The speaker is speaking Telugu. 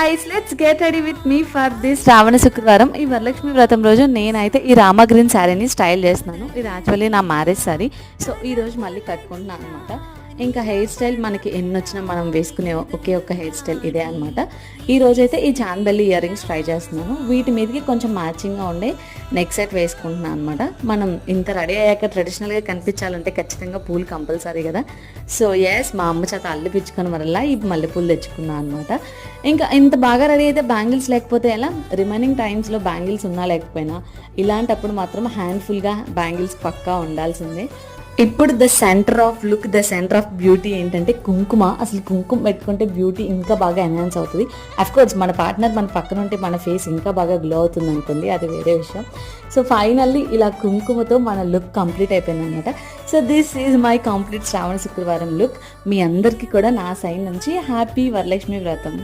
Guys, let's get ready with me for this Shravana Shukravaram. ఈ వరలక్ష్మి వ్రతం రోజు నేనైతే ఈ రామా గ్రీన్ శారీని స్టైల్ చేస్తున్నాను. ఇది యాక్చువల్లీ నా మ్యారేజ్ శారీ. సో ఈరోజు మళ్ళీ కట్టుకుంటున్నాను అనమాట. ఇంకా హెయిర్ స్టైల్ మనకి ఎన్ని వచ్చినా మనం వేసుకునే ఒకే ఒక్క హెయిర్ స్టైల్ ఇదే అనమాట. ఈ రోజైతే ఈ చాందబెల్లి ఇయర్ రింగ్స్ ట్రై చేస్తున్నాను. వీటి మీదకి కొంచెం మ్యాచింగ్గా ఉండే నెక్ సెట్ వేసుకుంటున్నాను అనమాట. మనం ఇంత రెడీ అయ్యాక ట్రెడిషనల్గా కనిపించాలంటే ఖచ్చితంగా పూలు కంపల్సరీ కదా. సో ఎస్, మా అమ్మ చేత అల్లిపించుకున్న వల్ల ఈ మల్లెపూలు తెచ్చుకున్నాను అనమాట. ఇంకా ఇంత బాగా రెడీ అయితే బ్యాంగిల్స్ లేకపోతే ఎలా? రిమైనింగ్ టైమ్స్లో బ్యాంగిల్స్ ఉన్నా లేకపోయినా ఇలాంటప్పుడు మాత్రం హ్యాండ్ఫుల్గా బ్యాంగిల్స్ పక్కా ఉండాల్సిందే. ఇప్పుడు the centre of look, the centre of beauty ఏంటంటే కుంకుమ. అసలు కుంకుమ పెట్టుకుంటే బ్యూటీ ఇంకా బాగా ఎన్హాన్స్ అవుతుంది. అఫ్కోర్స్ మన పార్ట్నర్ మన పక్కన ఉంటే మన ఫేస్ ఇంకా బాగా గ్లో అవుతుంది అనుకోండి, అది వేరే విషయం. సో ఫైనల్లీ ఇలా కుంకుమతో మన లుక్ కంప్లీట్ అయిపోయింది అనమాట. So this is my complete Shravana Shukravaram look. మీ అందరికీ కూడా నా సైడ్ నుంచి హ్యాపీ వరలక్ష్మి వ్రతం.